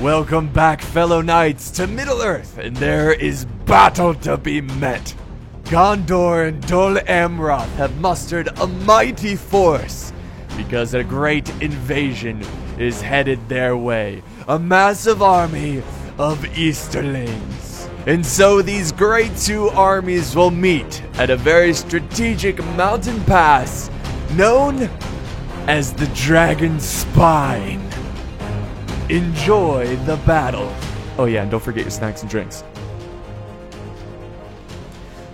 Welcome back, fellow knights, to Middle-earth, and there is battle to be met. Gondor and Dol Amroth have mustered a mighty force because a great invasion is headed their way. A massive army of Easterlings. And so these great two armies will meet at a very strategic mountain pass known as the Dragon Spine. Enjoy the battle. Oh yeah, and don't forget your snacks and drinks.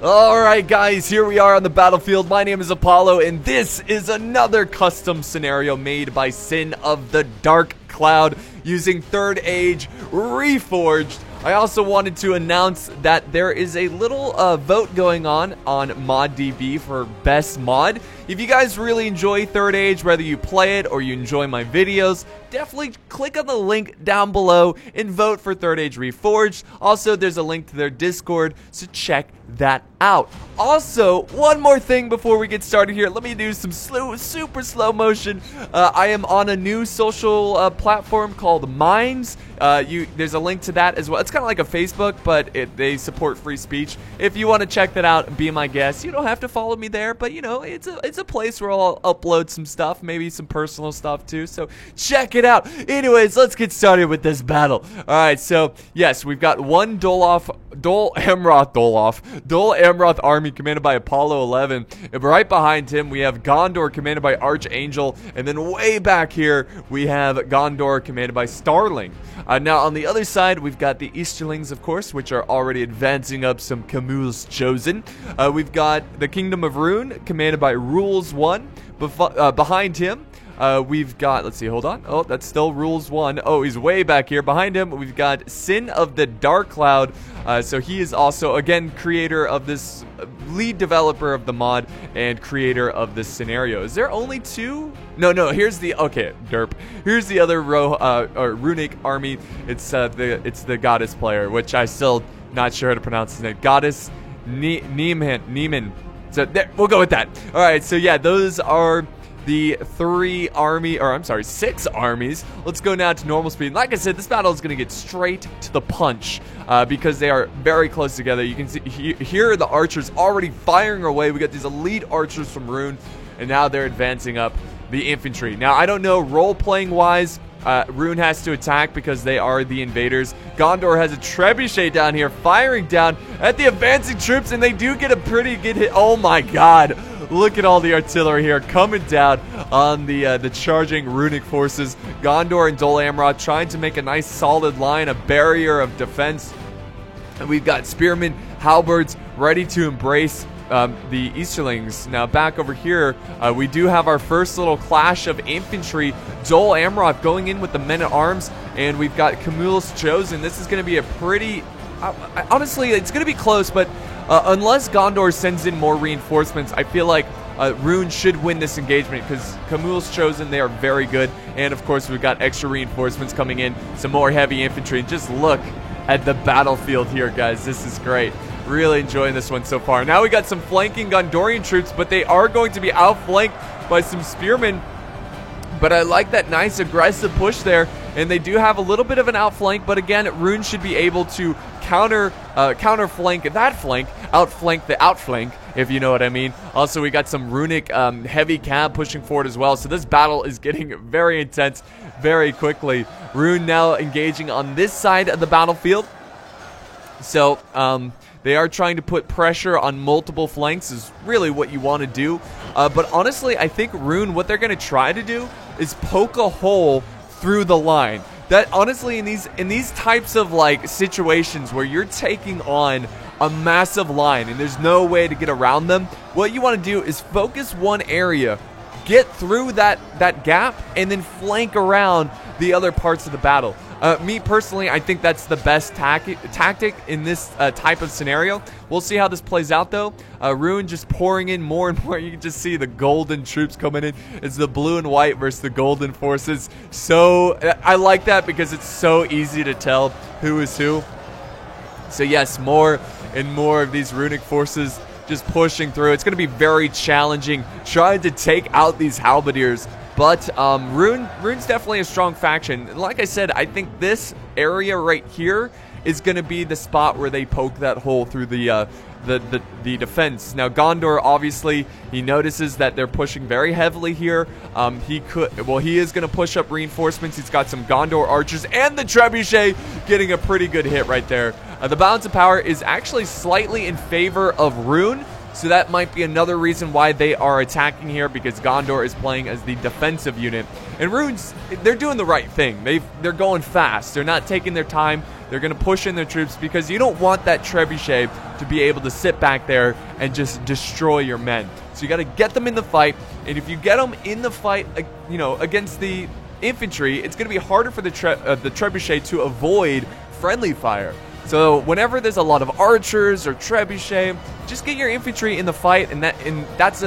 Alright guys, here we are on the battlefield. My name is Apollo, and this is another custom scenario made by Sin of the Dark Cloud using Third Age Reforged. I also wanted to announce that there is a little vote going on ModDB for best mod. If you guys really enjoy Third Age, whether you play it or you enjoy my videos, definitely click on the link down below and vote for Third Age Reforged. Also, there's a link to their Discord, so check that out. Also, one more thing before we get started here. Let me do some super slow motion. I am on a new social platform called Minds. There's a link to that as well. It's kind of like a Facebook, but they support free speech. If you want to check that out and be my guest, you don't have to follow me there, but you know, it's a place where I'll upload some stuff, maybe some personal stuff too, so check it out. Anyways, let's get started with this battle. Alright, so yes, we've got one Dol Amroth army commanded by Apollo 11, and right behind him we have Gondor commanded by Archangel, and then way back here we have Gondor commanded by Starling. Now on the other side we've got the Easterlings, of course, which are already advancing up some Camul's Chosen. We've got the Kingdom of Rune commanded by Rules 1. Behind him we've got, let's see, hold on. Oh, that's still Rules 1. Oh, he's way back here. Behind him, we've got Sin of the Dark Cloud. So he is also, again, creator of this, lead developer of the mod and creator of this scenario. Is there only two? No, here's the, okay, derp. Here's the other runic army. It's the goddess player, which I still not sure how to pronounce his name. Goddess Niemann. So there, we'll go with that. All right, so yeah, those are the 6 armies. Let's go now to normal speed. Like I said, this battle is going to get straight to the punch because they are very close together. You can see here are the archers already firing away. We got these elite archers from Rune, and now they're advancing up the infantry. Now, I don't know, role-playing wise, Rune has to attack because they are the invaders. Gondor has a trebuchet down here firing down at the advancing troops, and they do get a pretty good hit. Oh my god. Look at all the artillery here coming down on the charging runic forces. Gondor and Dol Amroth trying to make a nice solid line, a barrier of defense. And we've got spearmen, halberds ready to embrace the Easterlings. Now back over here, we do have our first little clash of infantry. Dol Amroth going in with the men-at-arms, and we've got Camul's Chosen. This is going to be a pretty... honestly, it's going to be close, but unless Gondor sends in more reinforcements, I feel like Rune should win this engagement because Camul's Chosen, they are very good. And of course, we've got extra reinforcements coming in, some more heavy infantry. And just look at the battlefield here, guys. This is great. Really enjoying this one so far. Now we got some flanking Gondorian troops, but they are going to be outflanked by some spearmen. But I like that nice aggressive push there, and they do have a little bit of an outflank, but again, Rune should be able to counterflank that flank, outflank the outflank, if you know what I mean. Also, we got some runic heavy cab pushing forward as well, so this battle is getting very intense very quickly. Rune now engaging on this side of the battlefield. So, they are trying to put pressure on multiple flanks is really what you want to do. But honestly, I think Rune, what they're going to try to do is poke a hole through the line. That honestly, in these types of like situations where you're taking on a massive line and there's no way to get around them, what you want to do is focus one area, get through that gap, and then flank around the other parts of the battle. Me personally, I think that's the best tactic in this type of scenario. We'll see how this plays out though. Rune just pouring in more and more. You can just see the golden troops coming in. It's the blue and white versus the golden forces. So I like that because it's so easy to tell who is who. So yes, more and more of these runic forces just pushing through. It's going to be very challenging trying to take out these halberdiers But Rune's definitely a strong faction. And like I said, I think this area right here is going to be the spot where they poke that hole through the defense. Now Gondor, obviously, he notices that they're pushing very heavily here. He is going to push up reinforcements. He's got some Gondor archers and the trebuchet getting a pretty good hit right there. The balance of power is actually slightly in favor of Rune. So that might be another reason why they are attacking here, because Gondor is playing as the defensive unit. And Rune's, they're doing the right thing. They're going fast. They're not taking their time. They're going to push in their troops, because you don't want that trebuchet to be able to sit back there and just destroy your men. So you got to get them in the fight. And if you get them in the fight, you know, against the infantry, it's going to be harder for the trebuchet to avoid friendly fire. So whenever there's a lot of archers or trebuchet, just get your infantry in the fight, and that's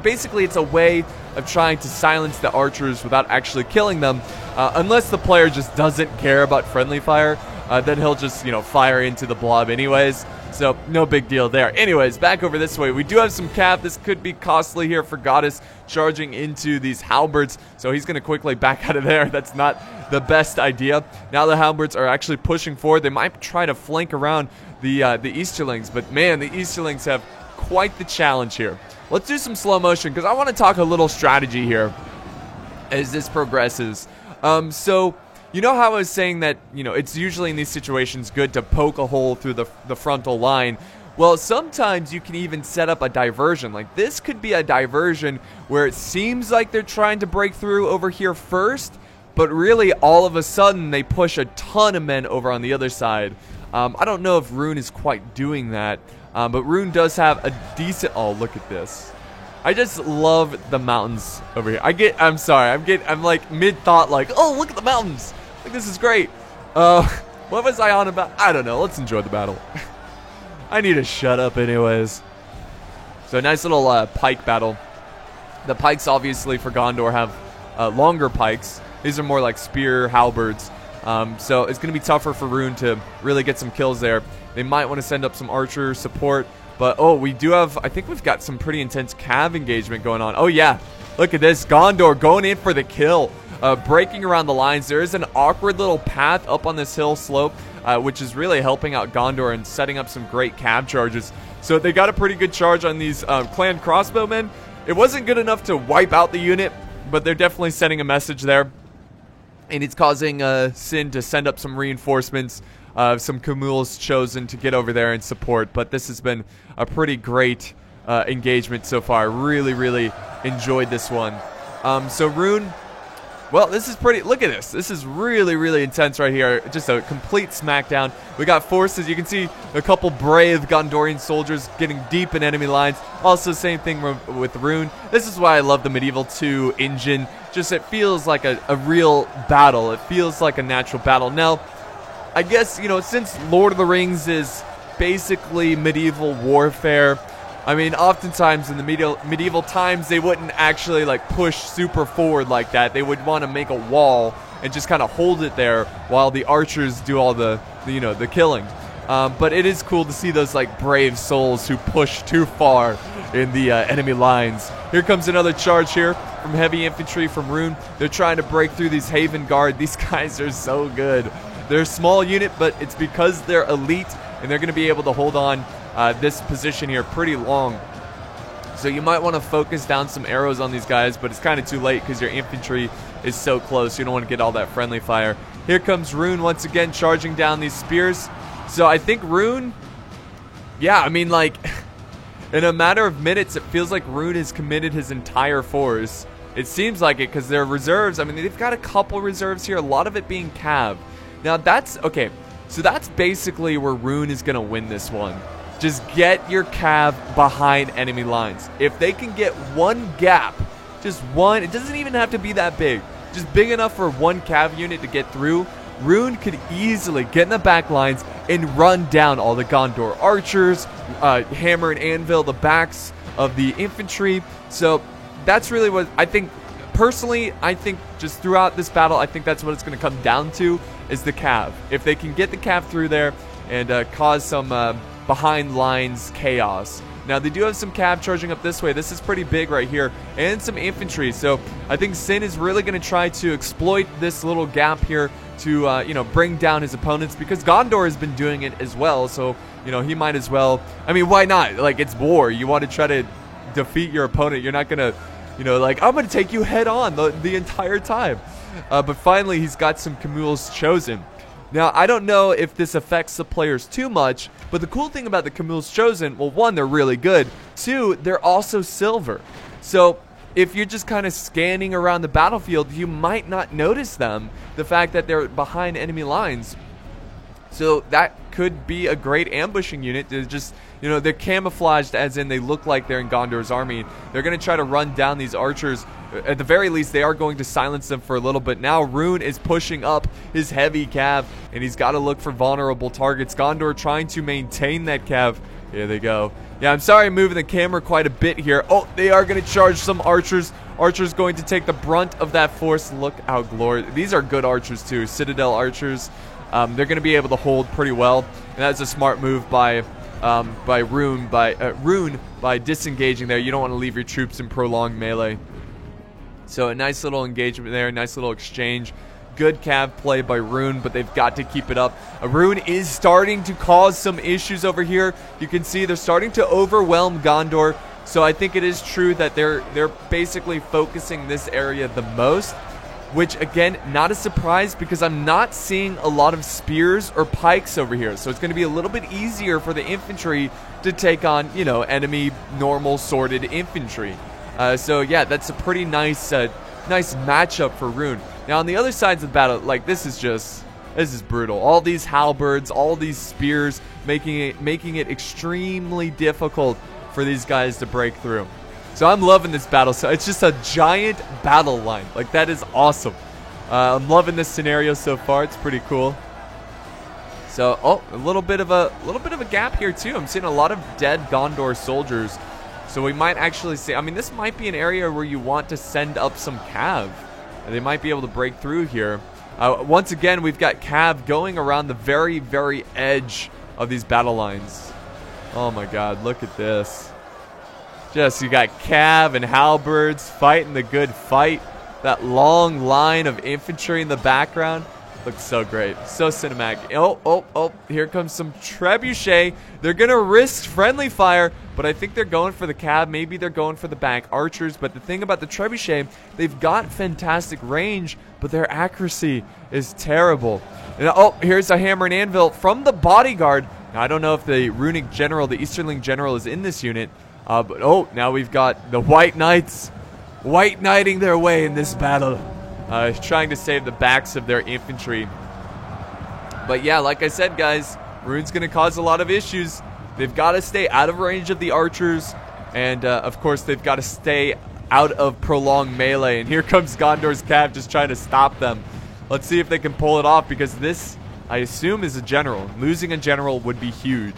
basically it's a way of trying to silence the archers without actually killing them. Unless the player just doesn't care about friendly fire, then he'll just, you know, fire into the blob anyways. So no big deal there. Anyways, back over this way, we do have some cav. This could be costly here for Goddess, charging into these halberds. So he's going to quickly back out of there. That's not the best idea. Now the halberds are actually pushing forward. They might try to flank around the Easterlings, but man, the Easterlings have quite the challenge here. Let's do some slow motion, because I want to talk a little strategy here as this progresses. So you know how I was saying that, you know, it's usually in these situations good to poke a hole through the frontal line. Well, sometimes you can even set up a diversion. Like this could be a diversion where it seems like they're trying to break through over here first, but really all of a sudden they push a ton of men over on the other side. I don't know if Rune is quite doing that, but Rune does have a decent... Oh, look at this. I just love the mountains over here. I'm like mid-thought, like, oh, look at the mountains. Like, this is great. What was I on about? I don't know. Let's enjoy the battle. I need to shut up anyways. So, nice little pike battle. The pikes, obviously, for Gondor have longer pikes. These are more like spear halberds. So, it's going to be tougher for Rune to really get some kills there. They might want to send up some archer support. But, oh, we do have... I think we've got some pretty intense cav engagement going on. Oh, yeah. Look at this. Gondor going in for the kill. Breaking around the lines. There is an awkward little path up on this hill slope, which is really helping out Gondor and setting up some great cav charges. So they got a pretty good charge on these clan crossbowmen. It wasn't good enough to wipe out the unit, but they're definitely sending a message there. And it's causing Sin to send up some reinforcements. Some Khamûls chosen to get over there and support. But this has been a pretty great engagement so far. Really, really enjoyed this one. So Rune... Well, this is pretty... Look at this. This is really, really intense right here. Just a complete smackdown. We got forces. You can see a couple brave Gondorian soldiers getting deep in enemy lines. Also, same thing with Rune. This is why I love the Medieval 2 engine. Just, it feels like a real battle. It feels like a natural battle. Now, I guess, you know, since Lord of the Rings is basically medieval warfare... I mean, oftentimes in the medieval times, they wouldn't actually, like, push super forward like that. They would want to make a wall and just kind of hold it there while the archers do all the killing. But it is cool to see those, like, brave souls who push too far in the enemy lines. Here comes another charge here from heavy infantry from Rune. They're trying to break through these Haven Guard. These guys are so good. They're a small unit, but it's because they're elite, and they're going to be able to hold on this position here pretty long. So you might want to focus down some arrows on these guys, but it's kind of too late because your infantry is so close. You don't want to get all that friendly fire. Here comes Rune once again charging down these spears. So I think Rune, yeah, I mean, like, in a matter of minutes, it feels like Rune has committed his entire force. It seems like it because their reserves, I mean, they've got a couple reserves here, a lot of it being cav. Now that's, okay, so that's basically where Rune is going to win this one. Just get your cav behind enemy lines. If they can get one gap, just one, it doesn't even have to be that big, just big enough for one cav unit to get through, Rune could easily get in the back lines and run down all the Gondor archers, hammer and anvil the backs of the infantry. So that's really what I think. Personally, I think just throughout this battle, I think that's what it's going to come down to, is the cav. If they can get the cav through there and cause some behind lines chaos, Now, they do have some cav charging up this way. This is pretty big right here, and some infantry. So I think Sin is really going to try to exploit this little gap here to, you know, bring down his opponents, because Gondor has been doing it as well. So, you know, he might as well. I mean, why not? Like, it's war. You want to try to defeat your opponent. You're not going to, you know, like, I'm going to take you head on the entire time. But finally, he's got some Camules chosen. Now, I don't know if this affects the players too much, but the cool thing about the Camules chosen, well, one, they're really good. Two, they're also silver. So if you're just kind of scanning around the battlefield, you might not notice them, the fact that they're behind enemy lines. So that could be a great ambushing unit to just, you know, they're camouflaged, as in they look like they're in Gondor's army. They're going to try to run down these archers. At the very least, they are going to silence them for a little bit. Now Rune is pushing up his heavy cav, and he's got to look for vulnerable targets. Gondor trying to maintain that cav. Here they go. Yeah, I'm sorry I'm moving the camera quite a bit here. Oh, they are going to charge some archers. Archers going to take the brunt of that force. Look how glorious. These are good archers too. Citadel archers. They're going to be able to hold pretty well. And that's a smart move by Rune by disengaging there. You don't want to leave your troops in prolonged melee. So a nice little engagement there, nice little exchange. Good cav play by Rune, but they've got to keep it up. Rune is starting to cause some issues over here. You can see they're starting to overwhelm Gondor. So I think it is true that they're basically focusing this area the most. Which, again, not a surprise, because I'm not seeing a lot of spears or pikes over here. So it's going to be a little bit easier for the infantry to take on, you know, enemy normal sorted infantry. So yeah, that's a pretty nice nice matchup for Rune. Now on the other sides of the battle, like, this is brutal. All these halberds, all these spears, making it extremely difficult for these guys to break through. So I'm loving this battle. So it's just a giant battle line. Like, that is awesome. I'm loving this scenario so far. It's pretty cool. So, oh, a little bit of a gap here too. I'm seeing a lot of dead Gondor soldiers. So we might actually see, I mean, this might be an area where you want to send up some cav. They might be able to break through here. Once again, we've got cav going around the very, very edge of these battle lines. Oh my god, look at this. Just, you got cav and halberds fighting the good fight. That long line of infantry in the background looks so great. So cinematic. Oh, here comes some trebuchet. They're going to risk friendly fire, but I think they're going for the cav. Maybe they're going for the back archers. But the thing about the trebuchet, they've got fantastic range, but their accuracy is terrible. And, oh, here's a hammer and anvil from the bodyguard. Now, I don't know if the runic general, the Easterling general, is in this unit. But oh, now we've got the White Knights White Knighting their way in this battle, trying to save the backs of their infantry. But yeah, like I said, guys, Rune's going to cause a lot of issues. They've got to stay out of range of the archers, and of course they've got to stay out of prolonged melee. And here comes Gondor's cav just trying to stop them. Let's see if they can pull it off, because this, I assume, is a general. Losing a general would be huge.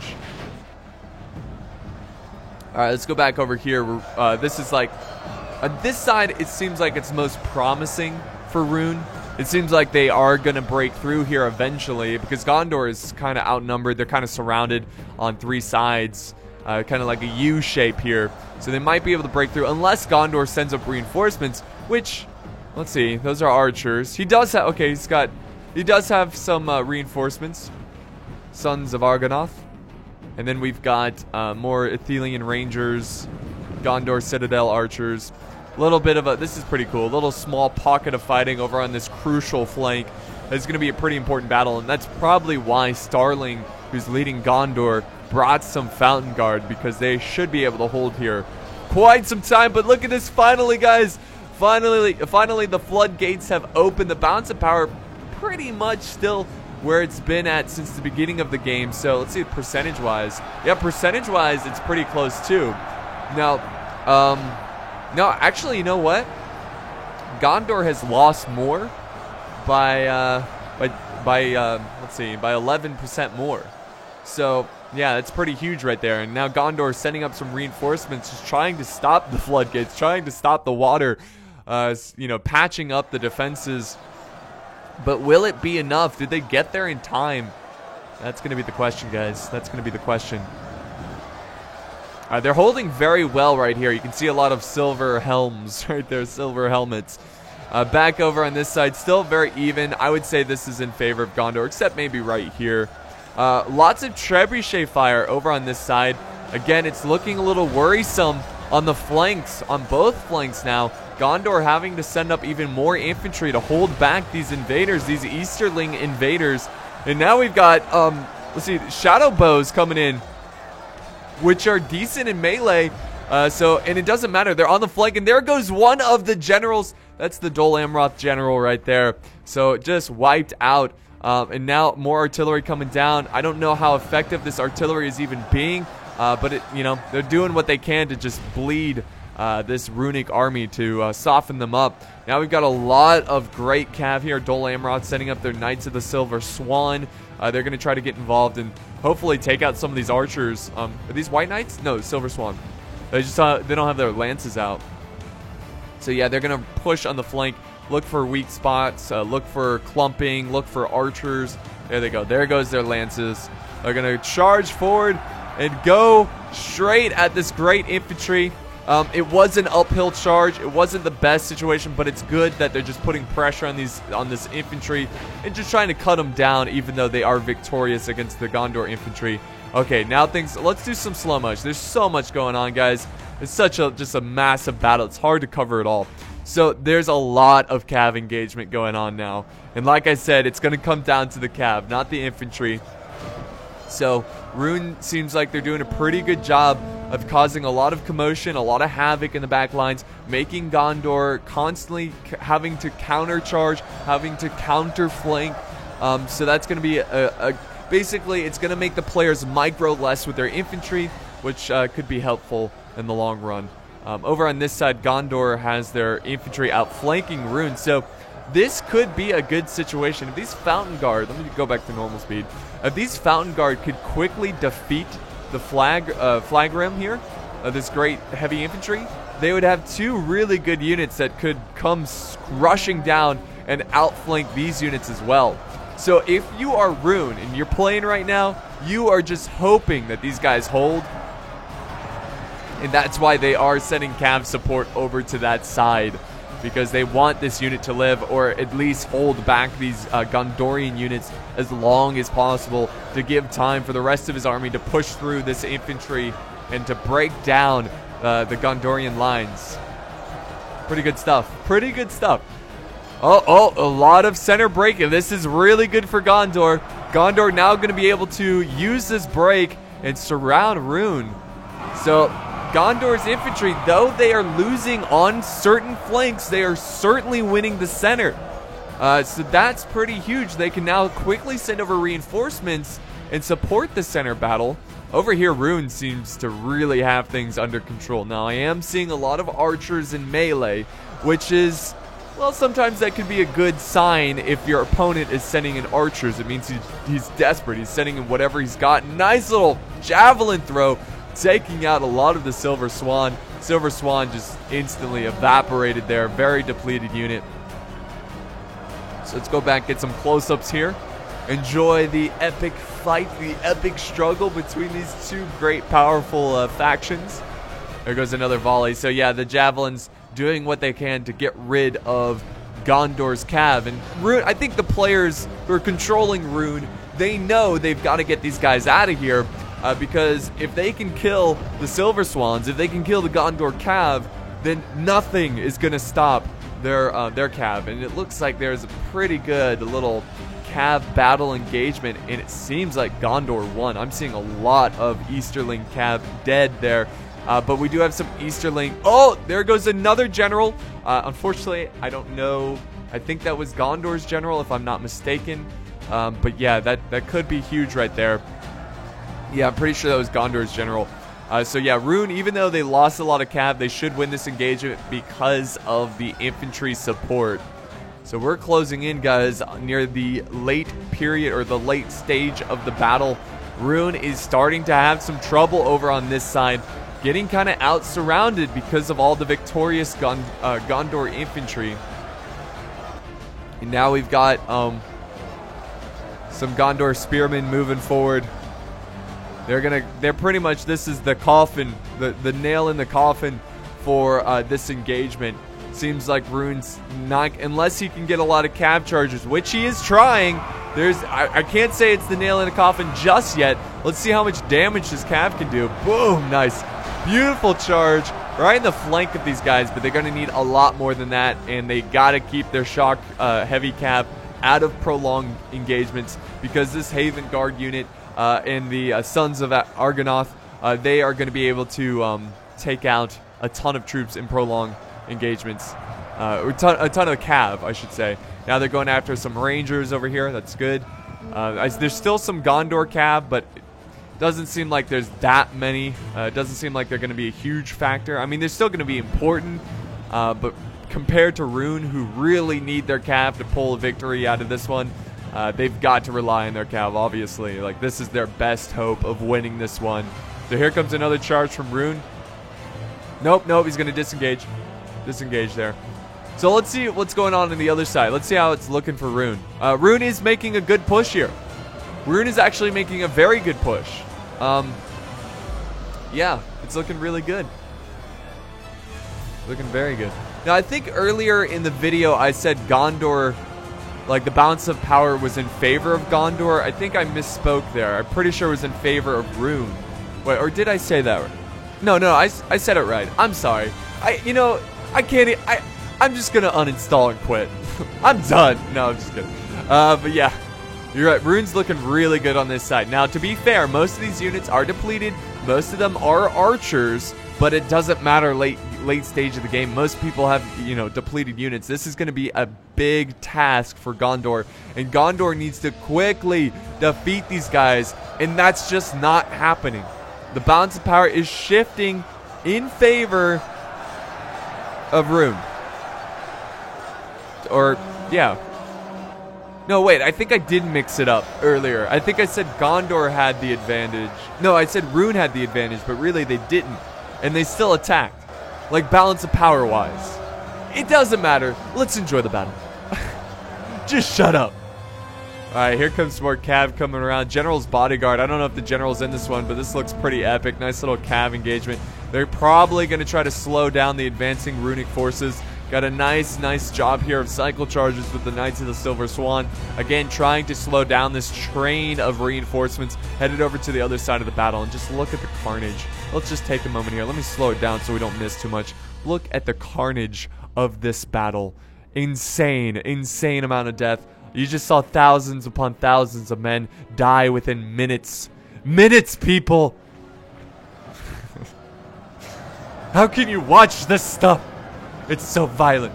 Alright, let's go back over here. This is like, on this side, it seems like it's most promising for Rune. It seems like they are going to break through here eventually, because Gondor is kind of outnumbered. They're kind of surrounded on three sides, kind of like a U shape here. So they might be able to break through, unless Gondor sends up reinforcements, which, let's see, those are archers. He does have, okay, he does have some reinforcements. Sons of Argonath. And then we've got more Athelian Rangers, Gondor Citadel Archers. A little bit of a, this is pretty cool, a little small pocket of fighting over on this crucial flank. It's going to be a pretty important battle, and that's probably why Starling, who's leading Gondor, brought some Fountain Guard, because they should be able to hold here quite some time. But look at this, finally, guys. Finally the floodgates have opened. The balance of power pretty much still where it's been at since the beginning of the game. So let's see percentage-wise. Yeah, percentage-wise, it's pretty close too. Now, no, actually, you know what? Gondor has lost more by let's see, by 11% more. So yeah, that's pretty huge right there. And now Gondor is setting up some reinforcements, just trying to stop the floodgates, trying to stop the water, you know, patching up the defenses. But will it be enough? Did they get there in time? That's going to be the question, guys. That's going to be the question. They're holding very well right here. You can see a lot of silver helms right there, silver helmets. Back over on this side, still very even. I would say this is in favor of Gondor, except maybe right here. Lots of trebuchet fire over on this side. Again, it's looking a little worrisome on the flanks, on both flanks now. Gondor having to send up even more infantry to hold back these invaders, these Easterling invaders. And now we've got, let's see, shadow bows coming in, which are decent in melee. And it doesn't matter. They're on the flank, and there goes one of the generals. That's the Dol Amroth general right there. So just wiped out. And now more artillery coming down. I don't know how effective this artillery is even being, but they're doing what they can to just bleed this runic army to soften them up. Now we've got a lot of great cav here. Dol Amroth setting up their Knights of the Silver Swan. They're going to try to get involved and hopefully take out some of these archers. Are these White Knights? No, Silver Swan. They don't have their lances out. So yeah, they're going to push on the flank, look for weak spots, look for clumping, look for archers. There they go. There goes their lances. They're going to charge forward and go straight at this great infantry. It was an uphill charge. It wasn't the best situation, but it's good that they're just putting pressure on this infantry and just trying to cut them down, even though they are victorious against the Gondor infantry. Okay, now let's do some slow motion. There's so much going on, guys. It's just a massive battle. It's hard to cover it all. So there's a lot of cav engagement going on now. And like I said, it's going to come down to the cav, not the infantry. So Rune seems like they're doing a pretty good job of causing a lot of commotion, a lot of havoc in the back lines, making Gondor constantly having to countercharge, having to counter-flank. So that's going to be basically, it's going to make the players micro less with their infantry, which could be helpful in the long run. Over on this side, Gondor has their infantry outflanking Rune. So this could be a good situation. If these Fountain Guard, let me go back to normal speed. If these Fountain Guard could quickly defeat the Flagrim here, this great heavy infantry, they would have two really good units that could come rushing down and outflank these units as well. So if you are Rune and you're playing right now, you are just hoping that these guys hold. And that's why they are sending cav support over to that side, because they want this unit to live, or at least hold back these Gondorian units as long as possible to give time for the rest of his army to push through this infantry and to break down the Gondorian lines. Pretty good stuff. Pretty good stuff. Oh, a lot of center breaking. This is really good for Gondor. Gondor now going to be able to use this break and surround Rune. So Gondor's infantry, though they are losing on certain flanks, they are certainly winning the center. So that's pretty huge. They can now quickly send over reinforcements and support the center battle. Over here, Rune seems to really have things under control. Now, I am seeing a lot of archers in melee, which is, well, sometimes that could be a good sign if your opponent is sending in archers. It means he's desperate. He's sending in whatever he's got. Nice little javelin throw, taking out a lot of the Silver Swan. Silver Swan just instantly evaporated there. Very depleted unit. So let's go back, get some close-ups here. Enjoy the epic fight, the epic struggle between these two great, powerful factions. There goes another volley. So yeah, the javelins doing what they can to get rid of Gondor's cav. And Rune, I think the players who are controlling Rune, they know they've got to get these guys out of here. Because if they can kill the Silver Swans, if they can kill the Gondor cav, then nothing is going to stop their cav. And it looks like there's a pretty good little cav battle engagement, and it seems like Gondor won. I'm seeing a lot of Easterling cav dead there. But we do have some Easterling. Oh, there goes another general. Unfortunately, I don't know. I think that was Gondor's general, if I'm not mistaken. But yeah, that could be huge right there. Yeah, I'm pretty sure that was Gondor's general. So yeah, Rune, even though they lost a lot of cav, they should win this engagement because of the infantry support. So we're closing in, guys, near the late period, or the late stage of the battle. Rune is starting to have some trouble over on this side, getting kind of out-surrounded because of all the victorious Gondor infantry. And now we've got some Gondor spearmen moving forward. They're pretty much, this is the coffin, the nail in the coffin for this engagement. Seems like Rune's not, unless he can get a lot of cav charges, which he is trying. I can't say it's the nail in the coffin just yet. Let's see how much damage this cav can do. Boom, nice. Beautiful charge right in the flank of these guys, but they're going to need a lot more than that, and they got to keep their shock heavy cav out of prolonged engagements, because this Haven Guard unit and the Sons of Argonath, they are going to be able to take out a ton of troops in prolonged engagements, or a ton of cav, I should say. Now they're going after some rangers over here. That's good. There's still some Gondor cav, but it doesn't seem like there's that many. It doesn't seem like they're going to be a huge factor. I mean, they're still going to be important, but compared to Rune, who really need their cav to pull a victory out of this one, they've got to rely on their cav, obviously. Like, this is their best hope of winning this one. So here comes another charge from Rune. Nope, he's going to disengage. Disengage there. So let's see what's going on the other side. Let's see how it's looking for Rune. Rune is making a good push here. Rune is actually making a very good push. Yeah, it's looking really good. Looking very good. Now, I think earlier in the video I said Gondor, like the balance of power was in favor of Gondor. I think I misspoke there. I'm pretty sure it was in favor of Rune. Wait, or did I say that? No, I said it right. I'm sorry. I can't. I'm just gonna uninstall and quit. I'm done. No, I'm just kidding. But yeah, you're right. Rune's looking really good on this side. Now, to be fair, most of these units are depleted. Most of them are archers, but it doesn't matter late stage of the game. Most people have, depleted units. This is going to be a big task for Gondor, and Gondor needs to quickly defeat these guys, and that's just not happening. The balance of power is shifting in favor of Rune. Or, yeah. No, wait, I think I did mix it up earlier. I think I said Gondor had the advantage. No, I said Rune had the advantage, but really they didn't. And they still attacked. Like, balance of power-wise. It doesn't matter. Let's enjoy the battle. Just shut up. Alright, here comes some more cav coming around. General's bodyguard. I don't know if the general's in this one, but this looks pretty epic. Nice little cav engagement. They're probably going to try to slow down the advancing runic forces. Got a nice job here of cycle charges with the Knights of the Silver Swan. Again, trying to slow down this train of reinforcements headed over to the other side of the battle. And just look at the carnage. Let's just take a moment here. Let me slow it down so we don't miss too much. Look at the carnage of this battle. Insane amount of death. You just saw thousands upon thousands of men die within minutes. Minutes, people! How can you watch this stuff? It's so violent.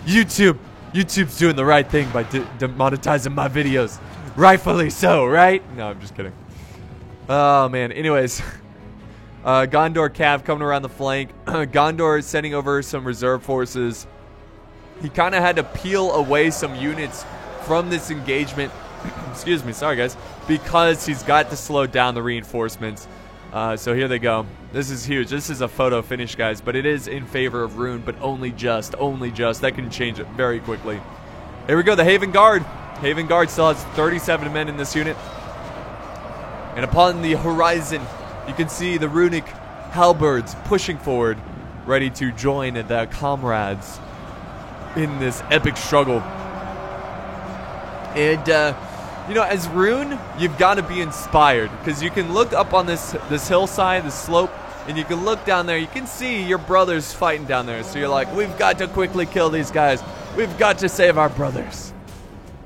YouTube's doing the right thing by demonetizing my videos. Rightfully so, right? No, I'm just kidding. Oh, man. Anyways. Gondor cav coming around the flank. Gondor is sending over some reserve forces. He kind of had to peel away some units from this engagement. Excuse me. Sorry, guys. Because he's got to slow down the reinforcements. So here they go. This is huge. This is a photo finish, guys, but it is in favor of Rune, but only just. That can change it very quickly. Here we go, the Haven Guard. Haven Guard still has 37 men in this unit. And upon the horizon, you can see the runic halberds pushing forward, ready to join their comrades in this epic struggle. And, as Rune, you've got to be inspired, because you can look up on this hillside, this slope, and you can look down there. You can see your brothers fighting down there. So you're like, we've got to quickly kill these guys. We've got to save our brothers.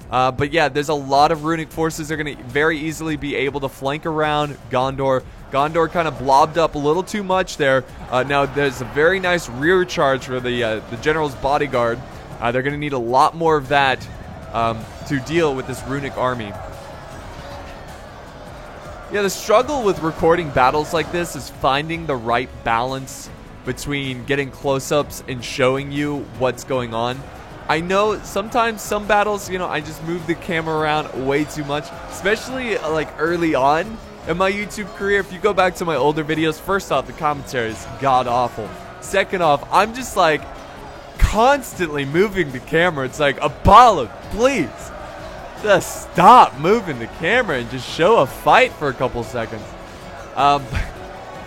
But yeah, there's a lot of runic forces that are going to very easily be able to flank around Gondor. Gondor kind of blobbed up a little too much there. Now, there's a very nice rear charge for the general's bodyguard. They're going to need a lot more of that to deal with this runic army. Yeah, the struggle with recording battles like this is finding the right balance between getting close-ups and showing you what's going on. I know sometimes some battles, I just move the camera around way too much, especially like early on in my YouTube career. If you go back to my older videos, first off, the commentary is god-awful. Second off, I'm just like constantly moving the camera. It's like, Apollo, please. Just stop moving the camera and just show a fight for a couple seconds.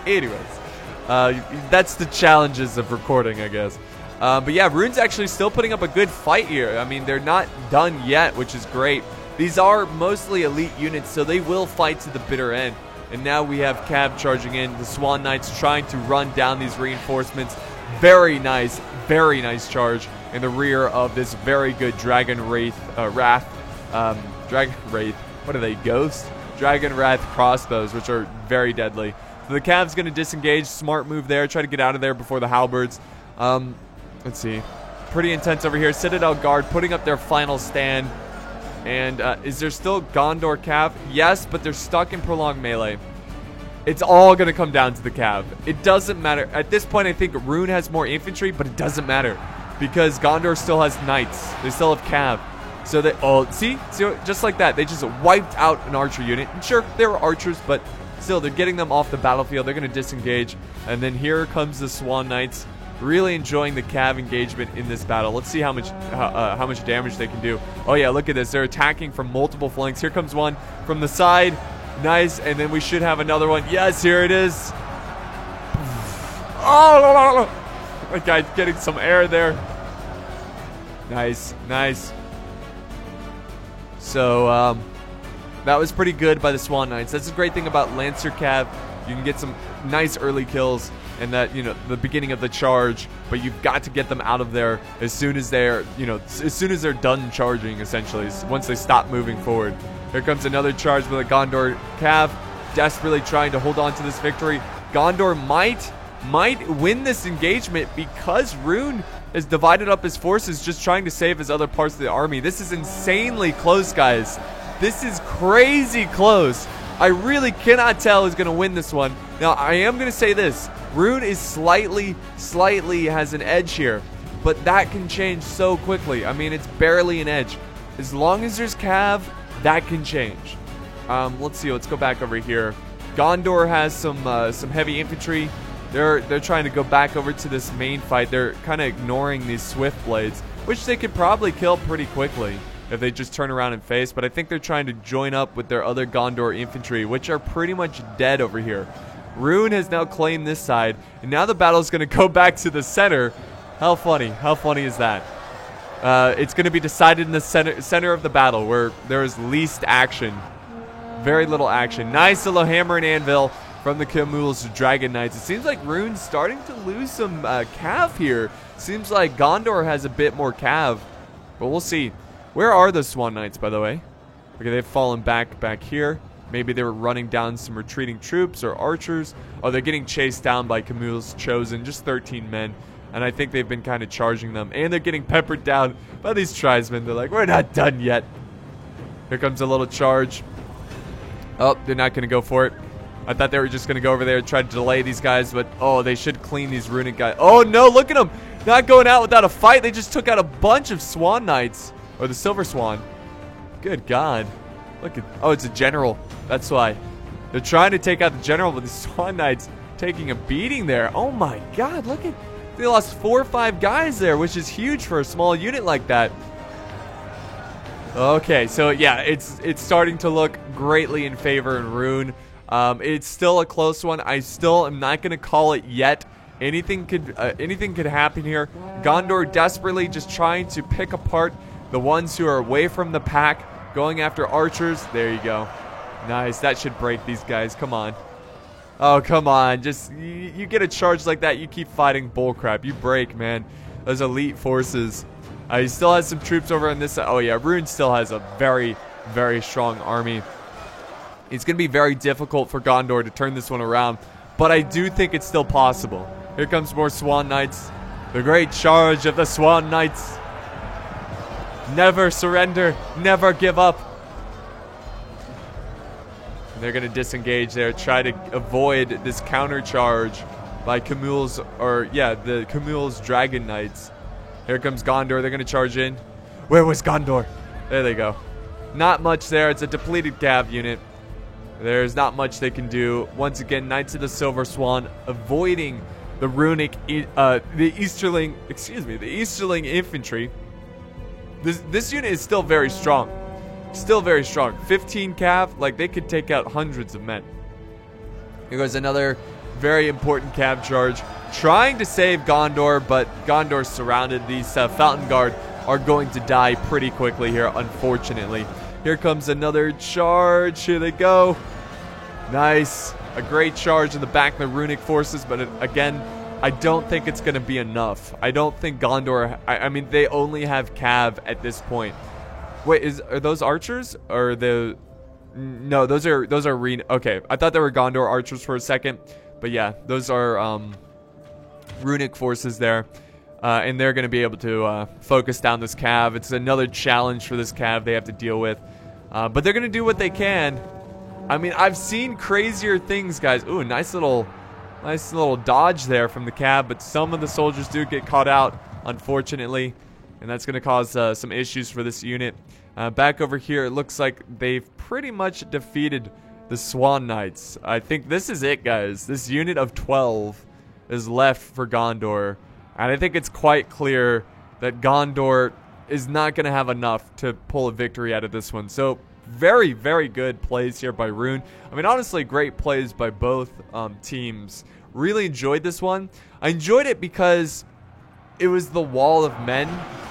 Anyways, that's the challenges of recording, I guess. But yeah, Rune's actually still putting up a good fight here. I mean, they're not done yet, which is great. These are mostly elite units, so they will fight to the bitter end. And now we have Cav charging in. The Swan Knights trying to run down these reinforcements. Very nice charge in the rear of this very good Dragon Wraith, Dragon Wraith. What are they? Ghost? Dragon Wrath crossbows, which are very deadly. So the Cav's going to disengage. Smart move there. Try to get out of there before the halberds. Let's see. Pretty intense over here. Citadel Guard putting up their final stand. And is there still Gondor Cav? Yes, but they're stuck in prolonged melee. It's all going to come down to the Cav. It doesn't matter. At this point, I think Rune has more infantry, but it doesn't matter. Because Gondor still has knights. They still have Cav. So they, see, just like that, they just wiped out an archer unit. And sure, they were archers, but still, they're getting them off the battlefield. They're going to disengage. And then here comes the Swan Knights, really enjoying the Cav engagement in this battle. Let's see how much damage they can do. Oh yeah, look at this. They're attacking from multiple flanks. Here comes one from the side. Nice, and then we should have another one. Yes, here it is. Oh, that guy's getting some air there. Nice. So, that was pretty good by the Swan Knights. That's the great thing about Lancer Cav. You can get some nice early kills in that, the beginning of the charge, but you've got to get them out of there as soon as they're, as soon as they're done charging, essentially, once they stop moving forward. Here comes another charge with a Gondor Cav, desperately trying to hold on to this victory. Gondor might win this engagement because Rune has divided up his forces, just trying to save his other parts of the army. This is insanely close, guys. This is crazy close. I really cannot tell who's going to win this one. Now, I am going to say this. Rune is slightly has an edge here, but that can change so quickly. I mean, it's barely an edge. As long as there's Cav, that can change. Let's see. Let's go back over here. Gondor has some heavy infantry. They're trying to go back over to this main fight. They're kind of ignoring these swift blades, which they could probably kill pretty quickly if they just turn around and face. But I think they're trying to join up with their other Gondor infantry, which are pretty much dead over here. Rune has now claimed this side, and now the battle is going to go back to the center. How funny is that? It's going to be decided in the center of the battle, where there is least action. Very little action. Nice little hammer and anvil from the Camul's Dragon Knights. It seems like Rune's starting to lose some Cav here. Seems like Gondor has a bit more Cav, but we'll see. Where are the Swan Knights, by the way? Okay, they've fallen back here. Maybe they were running down some retreating troops or archers. Oh, they're getting chased down by Camul's Chosen, just 13 men. And I think they've been kind of charging them. And they're getting peppered down by these tribesmen. They're like, we're not done yet. Here comes a little charge. Oh, they're not going to go for it. I thought they were just going to go over there and try to delay these guys. But, oh, they should clean these runic guys. Oh, no, look at them. Not going out without a fight. They just took out a bunch of Swan Knights. Or the Silver Swan. Good God. Look at... Oh, it's a general. That's why. They're trying to take out the general, but the Swan Knights taking a beating there. Oh, my God. Look at... They lost 4 or 5 guys there, which is huge for a small unit like that. Okay, so yeah, it's starting to look greatly in favor in Rune. It's still a close one. I still am not going to call it yet. Anything could happen here. Gondor desperately just trying to pick apart the ones who are away from the pack, going after archers. There you go. Nice. That should break these guys. Come on. Oh, come on. Just, you get a charge like that, you keep fighting bullcrap. You break, man. Those elite forces. He still has some troops over on this side. Oh, yeah. Rune still has a very, very strong army. It's going to be very difficult for Gondor to turn this one around, but I do think it's still possible. Here comes more Swan Knights. The great charge of the Swan Knights. Never surrender. Never give up. And they're going to disengage there, try to avoid this counter charge by Camul's, the Camul's Dragon Knights. Here comes Gondor. They're going to charge in. Where was Gondor? There they go. Not much there. It's a depleted Cav unit. There's not much they can do. Once again, Knights of the Silver Swan avoiding the runic, the Easterling infantry. This unit is still very strong. still very strong. 15 cav, like they could take out hundreds of men. Here goes another very important cav charge, trying to save Gondor, but Gondor's surrounded. These Fountain Guard are going to die pretty quickly here, unfortunately. Here comes another charge. Here they go. Nice. A great charge in the back of the runic forces, but again, I don't think it's going to be enough. I don't think Gondor... I mean, they only have cav at this point. Wait, are those archers? Or the... No, those are okay, I thought they were Gondor archers for a second. But yeah, those are runic forces there. And they're going to be able to focus down this cav. It's another challenge for this cav they have to deal with. But they're going to do what they can. I mean, I've seen crazier things, guys. Ooh, nice little dodge there from the cav. But some of the soldiers do get caught out, unfortunately. And that's going to cause some issues for this unit. Back over here, it looks like they've pretty much defeated the Swan Knights. I think this is it, guys. This unit of 12 is left for Gondor. And I think it's quite clear that Gondor is not going to have enough to pull a victory out of this one. So, very, very good plays here by Rune. I mean, honestly, great plays by both teams. Really enjoyed this one. I enjoyed it because it was the wall of men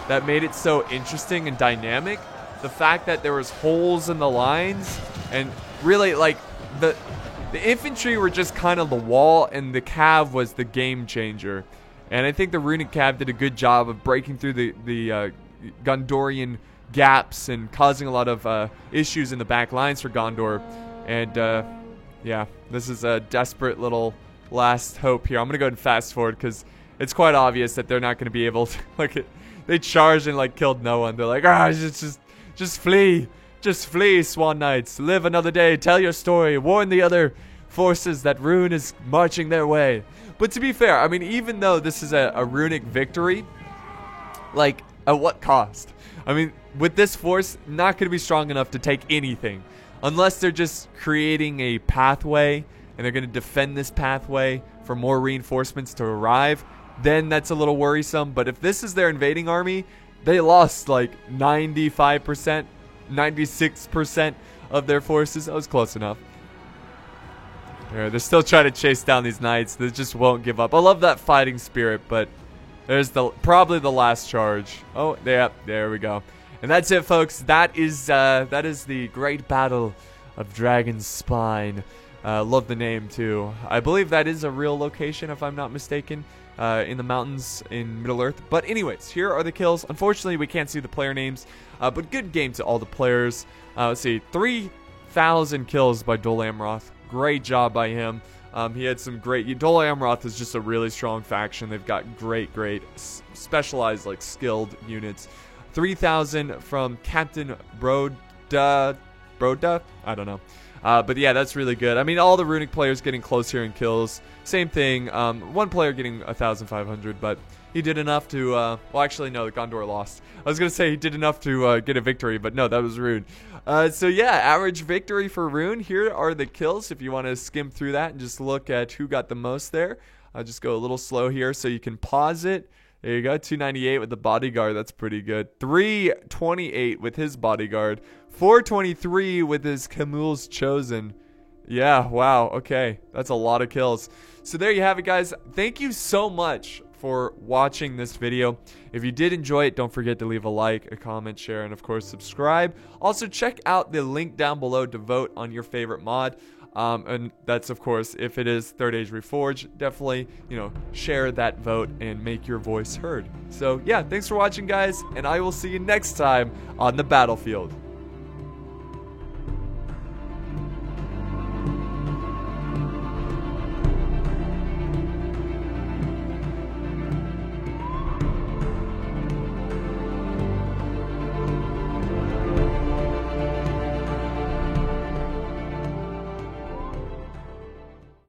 that made it so interesting and dynamic. The fact that there was holes in the lines, and really, like, the infantry were just kind of the wall, and the cav was the game changer. And I think the runic cav did a good job of breaking through the Gondorian gaps and causing a lot of issues in the back lines for Gondor. And yeah, this is a desperate little last hope here. I'm gonna go ahead and fast forward because it's quite obvious that they're not gonna be able to. Like, they charged and like killed no one. They're like, just flee, Swan Knights, live another day, tell your story, warn the other forces that Rune is marching their way. But to be fair, I mean, even though this is a runic victory, like, at what cost? I mean, with this force, not going to be strong enough to take anything. Unless they're just creating a pathway, and they're going to defend this pathway for more reinforcements to arrive, then that's a little worrisome. But if this is their invading army, they lost like 95%, 96% of their forces. That was close enough. They're still trying to chase down these knights. They just won't give up. I love that fighting spirit, but there's probably the last charge. Oh, yeah, there we go. And that's it, folks. That is the Great Battle of Dragon's Spine. Love the name too. I believe that is a real location, if I'm not mistaken, in the mountains in Middle-earth. But anyways, here are the kills. Unfortunately, we can't see the player names, but good game to all the players. Let's see, 3,000 kills by Dol Amroth. Great job by him. He had some great... Dol Amroth is just a really strong faction. They've got great specialized, like, skilled units. 3,000 from Captain Broda? I don't know. But yeah, that's really good. I mean, all the runic players getting close here in kills. Same thing. One player getting 1,500, but he did enough to... well, actually, no, Gondor lost. I was going to say he did enough to get a victory, but no, that was Rune. So yeah, average victory for Rune. Here are the kills if you want to skim through that and just look at who got the most there. I'll just go a little slow here so you can pause it. There you go, 298 with the bodyguard. That's pretty good. 328 with his bodyguard. 423 with his Camul's Chosen. Yeah, wow, okay. That's a lot of kills. So there you have it, guys. Thank you so much for watching this video. If you did enjoy it, don't forget to leave a like, a comment, share, and of course subscribe. Also, check out the link down below to vote on your favorite mod. And that's, of course, if it is Third Age Reforged, definitely, share that vote and make your voice heard. So yeah, thanks for watching, guys, and I will see you next time on the battlefield.